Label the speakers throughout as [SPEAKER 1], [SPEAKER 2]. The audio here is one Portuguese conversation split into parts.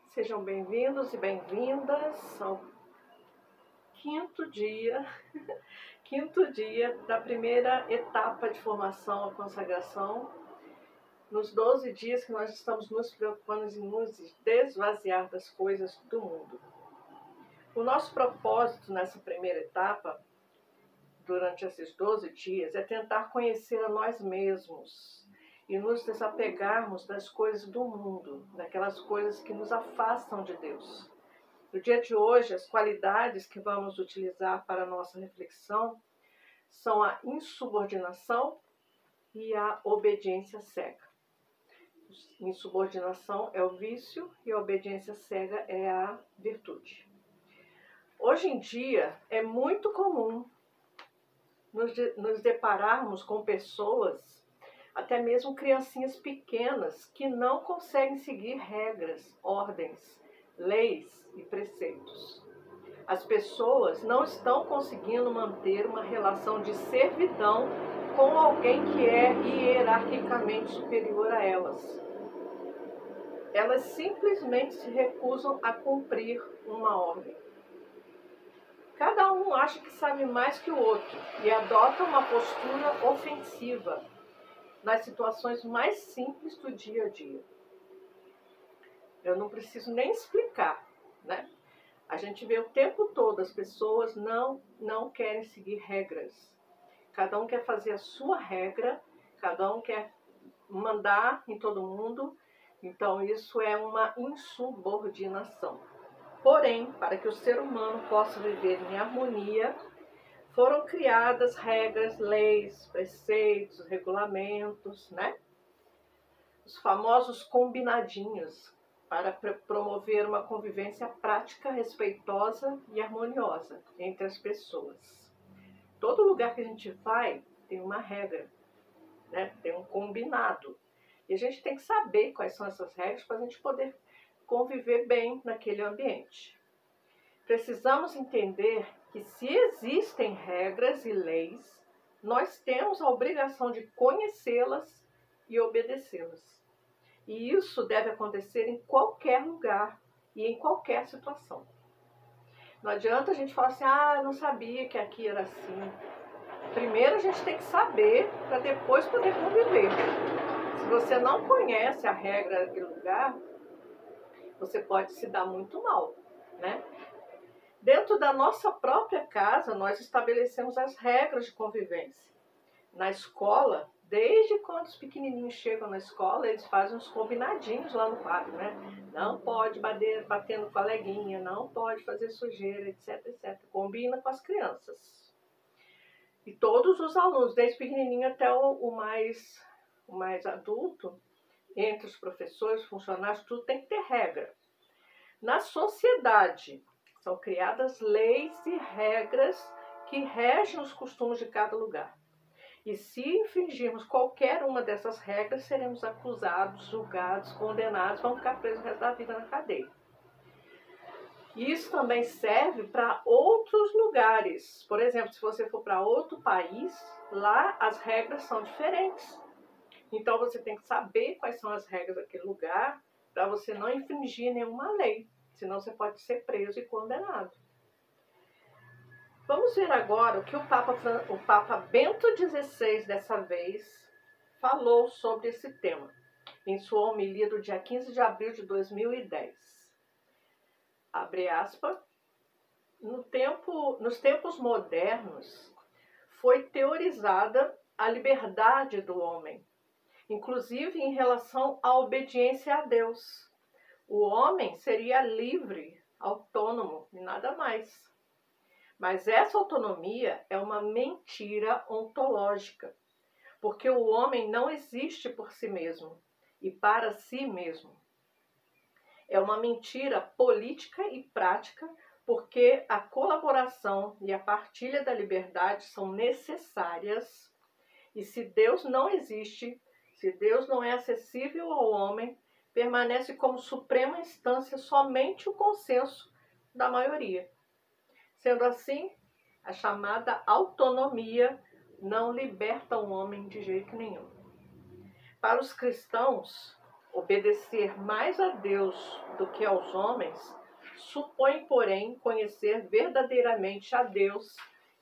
[SPEAKER 1] Sejam bem-vindos e bem-vindas ao quinto dia, quinto dia da primeira etapa de formação à consagração, nos 12 dias que nós estamos nos preocupando em nos desvaziar das coisas do mundo. O nosso propósito nessa primeira etapa, durante esses 12 dias, é tentar conhecer a nós mesmos e nos desapegarmos das coisas do mundo, daquelas coisas que nos afastam de Deus. No dia de hoje, as qualidades que vamos utilizar para a nossa reflexão são a insubordinação e a obediência cega. Insubordinação é o vício e a obediência cega é a virtude. Hoje em dia, é muito comum nos depararmos com pessoas, até mesmo criancinhas pequenas, que não conseguem seguir regras, ordens, leis e preceitos. As pessoas não estão conseguindo manter uma relação de servidão com alguém que é hierarquicamente superior a elas. Elas simplesmente se recusam a cumprir uma ordem. Cada um acha que sabe mais que o outro e adota uma postura ofensiva nas situações mais simples do dia a dia. Eu não preciso nem explicar, né? A gente vê o tempo todo as pessoas não querem seguir regras. Cada um quer fazer a sua regra, cada um quer mandar em todo mundo. Então isso é uma insubordinação. Porém, para que o ser humano possa viver em harmonia, foram criadas regras, leis, preceitos, regulamentos, né? Os famosos combinadinhos, para promover uma convivência prática, respeitosa e harmoniosa entre as pessoas. Todo lugar que a gente vai tem uma regra, né? Tem um combinado. E a gente tem que saber quais são essas regras para a gente poder conviver bem naquele ambiente. Precisamos entender que se existem regras e leis, nós temos a obrigação de conhecê-las e obedecê-las. E isso deve acontecer em qualquer lugar e em qualquer situação. Não adianta a gente falar assim, eu não sabia que aqui era assim. Primeiro a gente tem que saber para depois poder conviver. Se você não conhece a regra daquele lugar, você pode se dar muito mal, né? Dentro da nossa própria casa, nós estabelecemos as regras de convivência. Na escola, desde quando os pequenininhos chegam na escola, eles fazem uns combinadinhos lá no quadro, né? Não pode bater no coleguinha, não pode fazer sujeira, etc, etc. Combina com as crianças. E todos os alunos, desde pequenininho até o mais adulto, entre os professores, funcionários, tudo tem que ter regra. Na sociedade, são criadas leis e regras que regem os costumes de cada lugar. E se infringirmos qualquer uma dessas regras, seremos acusados, julgados, condenados, vamos ficar presos o resto da vida na cadeia. Isso também serve para outros lugares. Por exemplo, se você for para outro país, lá as regras são diferentes. Então você tem que saber quais são as regras daquele lugar para você não infringir nenhuma lei. Senão você pode ser preso e condenado. Vamos ver agora o que o Papa Bento XVI, dessa vez, falou sobre esse tema, em sua homilia do dia 15 de abril de 2010. Abre aspas. Nos tempos modernos, foi teorizada a liberdade do homem, inclusive em relação à obediência a Deus. O homem seria livre, autônomo e nada mais. Mas essa autonomia é uma mentira ontológica, porque o homem não existe por si mesmo e para si mesmo. É uma mentira política e prática, porque a colaboração e a partilha da liberdade são necessárias, e se Deus não existe, se Deus não é acessível ao homem, permanece como suprema instância somente o consenso da maioria. Sendo assim, a chamada autonomia não liberta o homem de jeito nenhum. Para os cristãos, obedecer mais a Deus do que aos homens, supõe, porém, conhecer verdadeiramente a Deus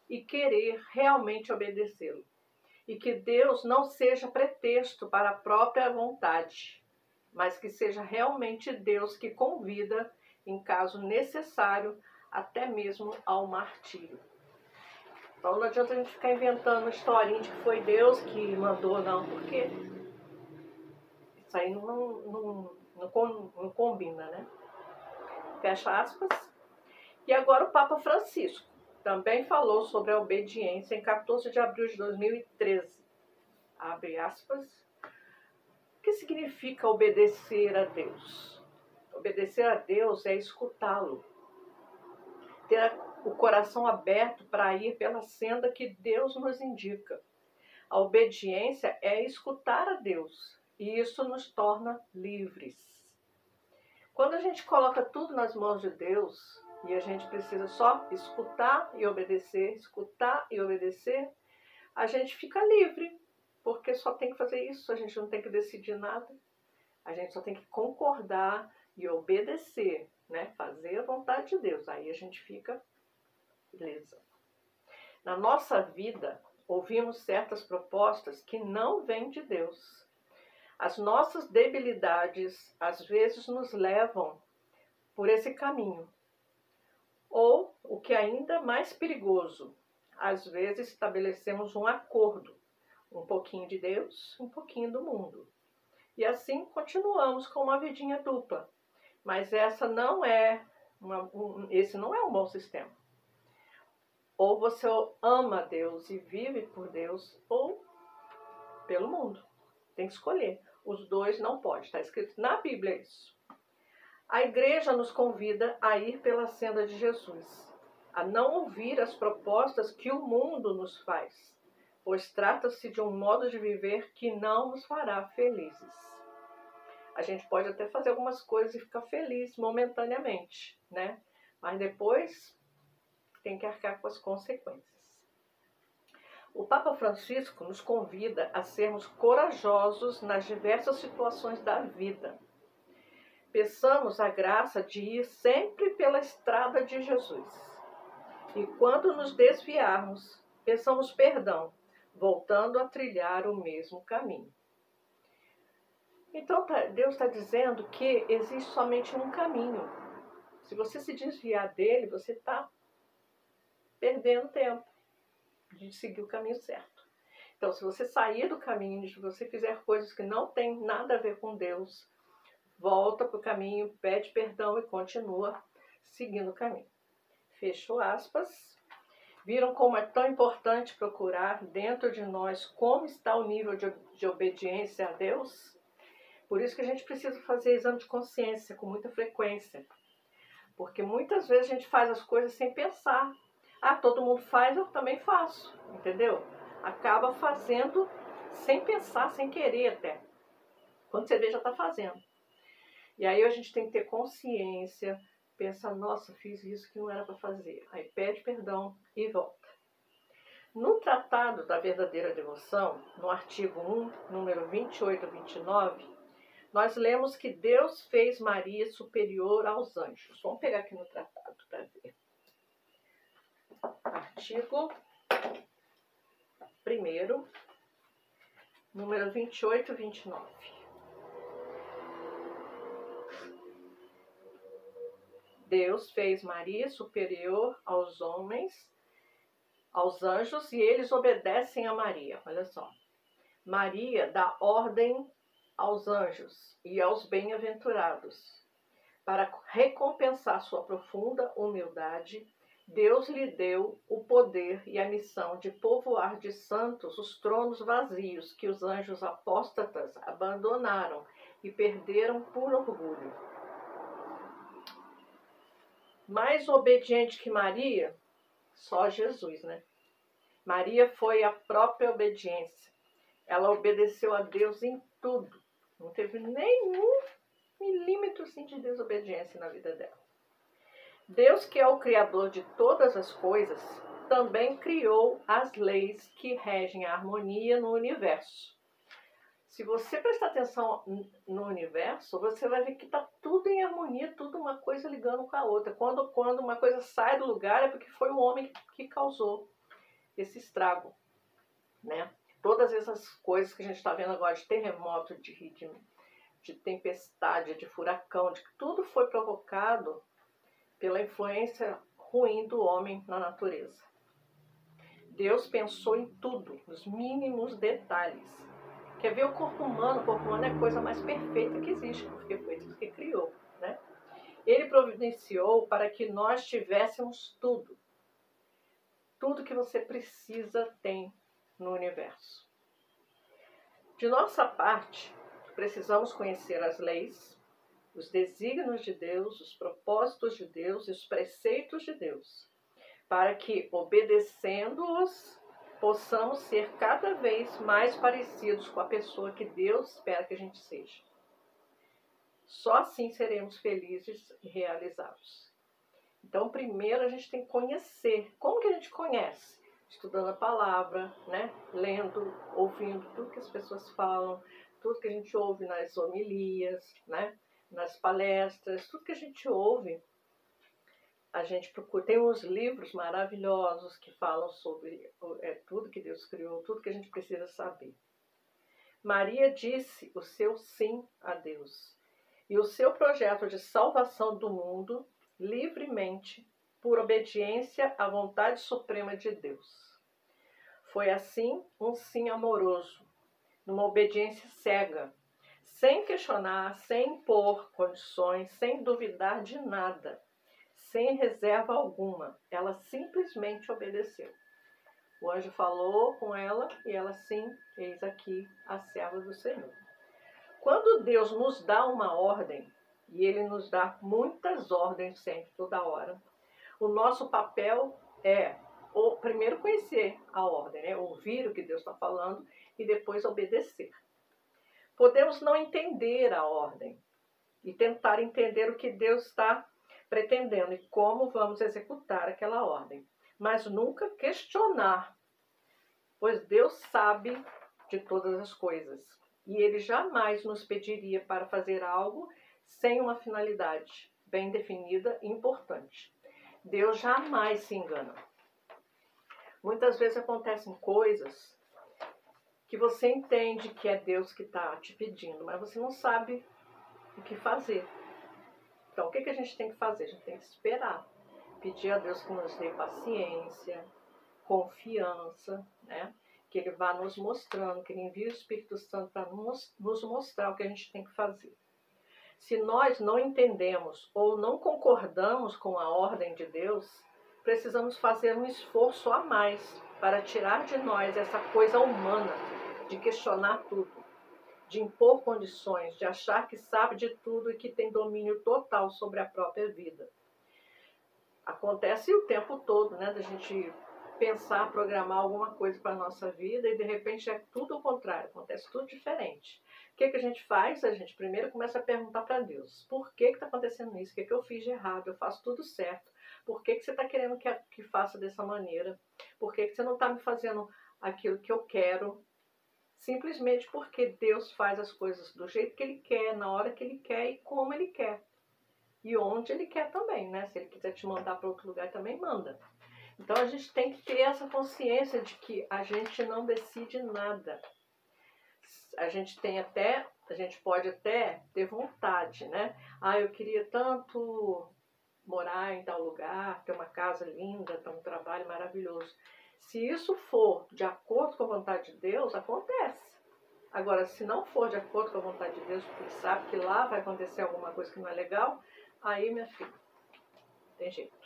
[SPEAKER 1] e querer realmente obedecê-lo. E que Deus não seja pretexto para a própria vontade, mas que seja realmente Deus que convida, em caso necessário, até mesmo ao martírio. Então não adianta a gente ficar inventando historinha de que foi Deus que mandou, não, porque isso aí não combina, né? Fecha aspas. E agora o Papa Francisco também falou sobre a obediência em 14 de abril de 2013. Abre aspas. O que significa obedecer a Deus? Obedecer a Deus é escutá-lo. Ter o coração aberto para ir pela senda que Deus nos indica. A obediência é escutar a Deus. E isso nos torna livres. Quando a gente coloca tudo nas mãos de Deus, e a gente precisa só escutar e obedecer, a gente fica livre, porque só tem que fazer isso, a gente não tem que decidir nada, a gente só tem que concordar e obedecer, né? Fazer a vontade de Deus, aí a gente fica beleza. Na nossa vida, ouvimos certas propostas que não vêm de Deus. As nossas debilidades, às vezes, nos levam por esse caminho. Ou, o que é ainda mais perigoso, às vezes estabelecemos um acordo, um pouquinho de Deus, um pouquinho do mundo. E assim continuamos com uma vidinha dupla. Mas esse não é um bom sistema. Ou você ama Deus e vive por Deus, ou pelo mundo. Tem que escolher. Os dois não podem. Está escrito na Bíblia isso. A igreja nos convida a ir pela senda de Jesus, a não ouvir as propostas que o mundo nos faz, pois trata-se de um modo de viver que não nos fará felizes. A gente pode até fazer algumas coisas e ficar feliz momentaneamente, né? Mas depois tem que arcar com as consequências. O Papa Francisco nos convida a sermos corajosos nas diversas situações da vida. Peçamos a graça de ir sempre pela estrada de Jesus. E quando nos desviarmos, peçamos perdão, voltando a trilhar o mesmo caminho. Então, Deus está dizendo que existe somente um caminho. Se você se desviar dele, você está perdendo tempo de seguir o caminho certo. Então, se você sair do caminho, se você fizer coisas que não têm nada a ver com Deus, volta para o caminho, pede perdão e continua seguindo o caminho. Fechou aspas. Viram como é tão importante procurar dentro de nós como está o nível de obediência a Deus? Por isso que a gente precisa fazer exame de consciência com muita frequência. Porque muitas vezes a gente faz as coisas sem pensar. Ah, todo mundo faz, eu também faço, entendeu? Acaba fazendo sem pensar, sem querer até. Quando você vê, já está fazendo. E aí a gente tem que ter consciência, pensar, nossa, fiz isso que não era para fazer. Aí pede perdão e volta. No Tratado da Verdadeira Devoção, no artigo 1, número 28 a 29, nós lemos que Deus fez Maria superior aos anjos. Vamos pegar aqui no tratado para ver. Artigo 1, número 28 e 29. Deus fez Maria superior aos homens, aos anjos, e eles obedecem a Maria. Olha só. Maria dá ordem aos anjos e aos bem-aventurados. Para recompensar sua profunda humildade, Deus lhe deu o poder e a missão de povoar de santos os tronos vazios que os anjos apóstatas abandonaram e perderam por orgulho. Mais obediente que Maria, só Jesus, né? Maria foi a própria obediência. Ela obedeceu a Deus em tudo. Não teve nenhum milímetro assim, de desobediência na vida dela. Deus, que é o Criador de todas as coisas, também criou as leis que regem a harmonia no universo. Se você prestar atenção no universo, você vai ver que está tudo em harmonia, tudo uma coisa ligando com a outra. Quando uma coisa sai do lugar, é porque foi o homem que causou esse estrago, né? Todas essas coisas que a gente está vendo agora, de terremoto, de tempestade, de furacão, de que tudo foi provocado pela influência ruim do homem na natureza. Deus pensou em tudo, nos mínimos detalhes. Quer ver o corpo humano? O corpo humano é a coisa mais perfeita que existe, porque foi Deus que criou, né? Ele providenciou para que nós tivéssemos tudo. Tudo que você precisa tem no universo. De nossa parte, precisamos conhecer as leis, os desígnios de Deus, os propósitos de Deus e os preceitos de Deus, para que, obedecendo-os, possamos ser cada vez mais parecidos com a pessoa que Deus espera que a gente seja. Só assim seremos felizes e realizados. Então, primeiro a gente tem que conhecer. Como que a gente conhece? Estudando a palavra, né? Lendo, ouvindo tudo que as pessoas falam, tudo que a gente ouve nas homilias, né? Nas palestras, tudo que a gente ouve, a gente procura. Tem uns livros maravilhosos que falam sobre tudo que Deus criou, tudo que a gente precisa saber. Maria disse o seu sim a Deus e o seu projeto de salvação do mundo livremente, por obediência à vontade suprema de Deus. Foi assim um sim amoroso, numa obediência cega, sem questionar, sem impor condições, sem duvidar de nada, sem reserva alguma. Ela simplesmente obedeceu. O anjo falou com ela e ela, sim, eis aqui a serva do Senhor. Quando Deus nos dá uma ordem, e Ele nos dá muitas ordens sempre, toda hora, o nosso papel é primeiro conhecer a ordem, né? Ouvir o que Deus está falando e depois obedecer. Podemos não entender a ordem e tentar entender o que Deus está pretendendo e como vamos executar aquela ordem, mas nunca questionar, pois Deus sabe de todas as coisas e Ele jamais nos pediria para fazer algo sem uma finalidade bem definida e importante. Deus jamais se engana. Muitas vezes acontecem coisas que você entende que é Deus que está te pedindo, mas você não sabe o que fazer. Então, o que a gente tem que fazer? A gente tem que esperar. Pedir a Deus que nos dê paciência, confiança, né? Que Ele vá nos mostrando, que Ele envie o Espírito Santo para nos mostrar o que a gente tem que fazer. Se nós não entendemos ou não concordamos com a ordem de Deus, precisamos fazer um esforço a mais para tirar de nós essa coisa humana de questionar tudo, de impor condições, de achar que sabe de tudo e que tem domínio total sobre a própria vida. Acontece o tempo todo, né, da gente pensar, programar alguma coisa para a nossa vida e de repente é tudo o contrário, acontece tudo diferente. O que a gente faz? A gente primeiro começa a perguntar para Deus, por que está acontecendo isso? O que eu fiz de errado? Eu faço tudo certo. Por que você está querendo que faça dessa maneira? Por que você não está me fazendo aquilo que eu quero? Simplesmente porque Deus faz as coisas do jeito que Ele quer, na hora que Ele quer e como Ele quer. E onde Ele quer também, né? Se Ele quiser te mandar para outro lugar, também manda. Então a gente tem que ter essa consciência de que a gente não decide nada. A gente pode até ter vontade, né? Eu queria tanto morar em tal lugar, ter uma casa linda, ter um trabalho maravilhoso. Se isso for de acordo com a vontade de Deus, acontece. Agora, se não for de acordo com a vontade de Deus, porque ele sabe que lá vai acontecer alguma coisa que não é legal, aí, minha filha, tem jeito.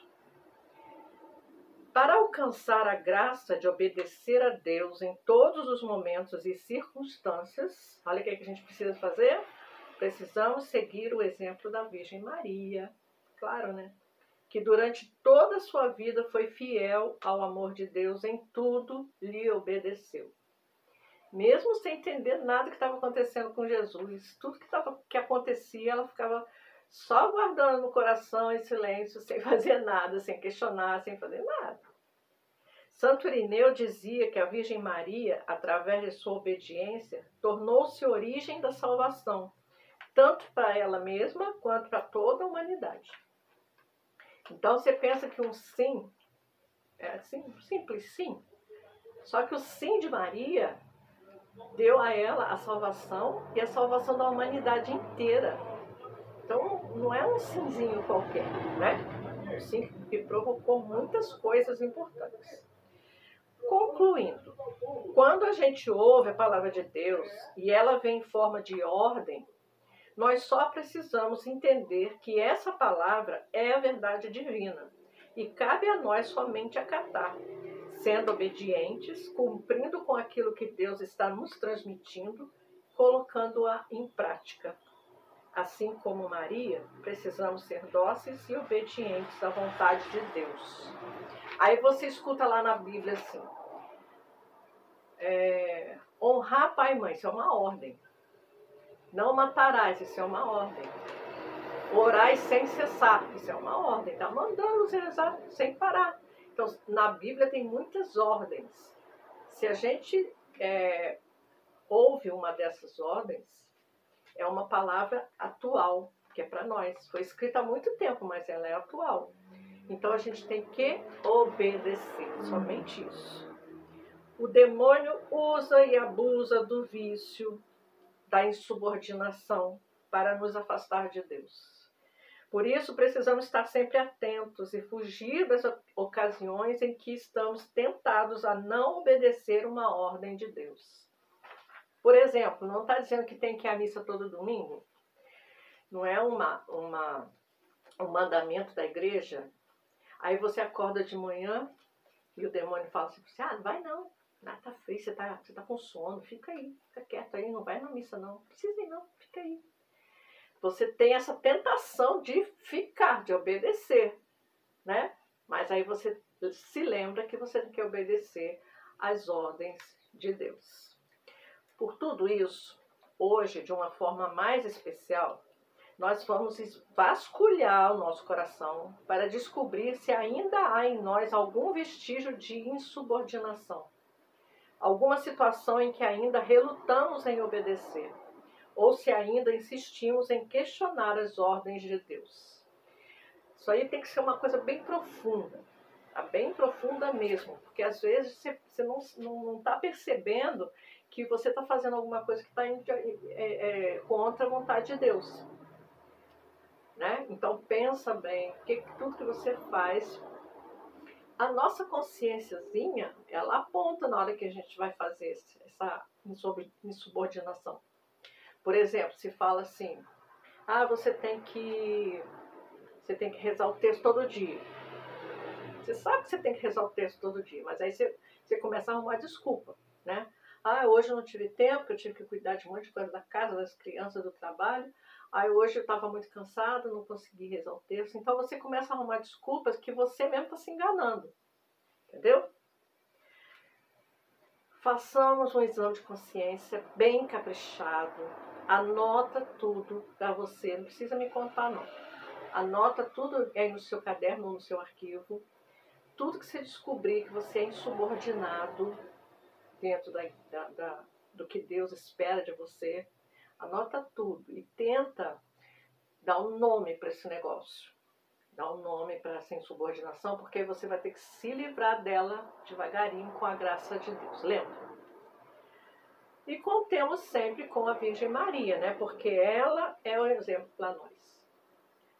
[SPEAKER 1] Para alcançar a graça de obedecer a Deus em todos os momentos e circunstâncias, olha o que a gente precisa fazer? Precisamos seguir o exemplo da Virgem Maria, claro, né? Que durante toda a sua vida foi fiel ao amor de Deus, em tudo lhe obedeceu. Mesmo sem entender nada que estava acontecendo com Jesus, tudo que acontecia, ela ficava só guardando no coração em silêncio, sem fazer nada, sem questionar, sem fazer nada. Santo Irineu dizia que a Virgem Maria, através de sua obediência, tornou-se origem da salvação, tanto para ela mesma quanto para toda a humanidade. Então você pensa que um sim é assim, um simples sim, só que o sim de Maria deu a ela a salvação e a salvação da humanidade inteira. Então não é um simzinho qualquer, né? Um sim que provocou muitas coisas importantes. Concluindo, quando a gente ouve a palavra de Deus e ela vem em forma de ordem, nós só precisamos entender que essa palavra é a verdade divina e cabe a nós somente acatar, sendo obedientes, cumprindo com aquilo que Deus está nos transmitindo, colocando-a em prática. Assim como Maria, precisamos ser dóceis e obedientes à vontade de Deus. Aí você escuta lá na Bíblia assim, honrar pai e mãe, isso é uma ordem. Não matarás, isso é uma ordem. Orai sem cessar, isso é uma ordem. Está mandando rezar sem parar. Então, na Bíblia tem muitas ordens. Se a gente ouve uma dessas ordens, é uma palavra atual, que é para nós. Foi escrita há muito tempo, mas ela é atual. Então, a gente tem que obedecer, somente isso. O demônio usa e abusa do vício, da insubordinação, para nos afastar de Deus. Por isso, precisamos estar sempre atentos e fugir das ocasiões em que estamos tentados a não obedecer uma ordem de Deus. Por exemplo, não está dizendo que tem que ir à missa todo domingo? Não é um mandamento da igreja? Aí você acorda de manhã e o demônio fala assim, não vai não. Tá frio, você tá com sono, fica aí, fica quieto aí, não vai na missa não. Não precisa ir não, fica aí. Você tem essa tentação de ficar, de obedecer, né? Mas aí você se lembra que você tem que obedecer às ordens de Deus. Por tudo isso, hoje, de uma forma mais especial, nós vamos vasculhar o nosso coração para descobrir se ainda há em nós algum vestígio de insubordinação. Alguma situação em que ainda relutamos em obedecer, ou se ainda insistimos em questionar as ordens de Deus. Isso aí tem que ser uma coisa bem profunda, bem profunda mesmo, porque às vezes você não está percebendo que você está fazendo alguma coisa que está contra a vontade de Deus. Né? Então pensa bem, porque tudo que você faz, a nossa consciênciazinha, ela aponta na hora que a gente vai fazer essa insubordinação. Por exemplo, se fala assim, você tem que rezar o texto todo dia. Você sabe que você tem que rezar o texto todo dia, mas aí você começa a arrumar desculpa, né? Hoje eu não tive tempo, eu tive que cuidar de um monte de coisa da casa, das crianças, do trabalho. Hoje eu estava muito cansada, não consegui rezar o texto. Então você começa a arrumar desculpas que você mesmo está se enganando, entendeu? Façamos um exame de consciência bem caprichado. Anota tudo para você, não precisa me contar não. Anota tudo aí no seu caderno ou no seu arquivo. Tudo que você descobrir que você é insubordinado dentro do que Deus espera de você, anota tudo e tenta dar um nome para esse negócio. Dá um nome para essa insubordinação, porque você vai ter que se livrar dela devagarinho com a graça de Deus. Lembra? E contemos sempre com a Virgem Maria, né? Porque ela é o exemplo para nós.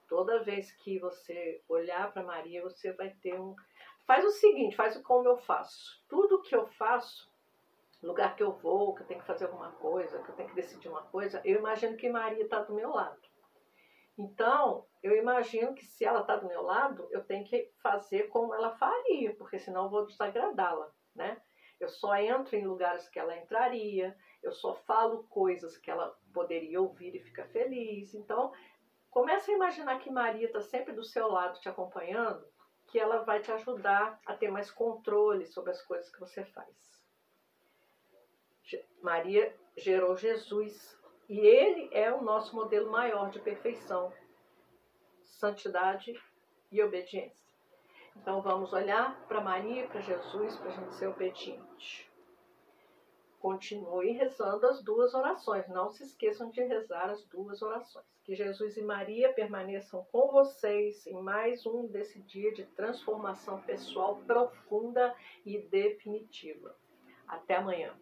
[SPEAKER 1] Toda vez que você olhar para Maria, você vai ter Faz o seguinte, faz como eu faço. Tudo que eu faço, lugar que eu vou, que eu tenho que fazer alguma coisa, que eu tenho que decidir uma coisa, eu imagino que Maria está do meu lado. Então, eu imagino que se ela está do meu lado, eu tenho que fazer como ela faria, porque senão eu vou desagradá-la, né? Eu só entro em lugares que ela entraria, eu só falo coisas que ela poderia ouvir e ficar feliz. Então, começa a imaginar que Maria está sempre do seu lado te acompanhando, que ela vai te ajudar a ter mais controle sobre as coisas que você faz. Maria gerou Jesus e ele é o nosso modelo maior de perfeição, santidade e obediência. Então vamos olhar para Maria e para Jesus para a gente ser obediente. Continue rezando as duas orações. Não se esqueçam de rezar as duas orações. Que Jesus e Maria permaneçam com vocês em mais um desse dia de transformação pessoal profunda e definitiva. Até amanhã.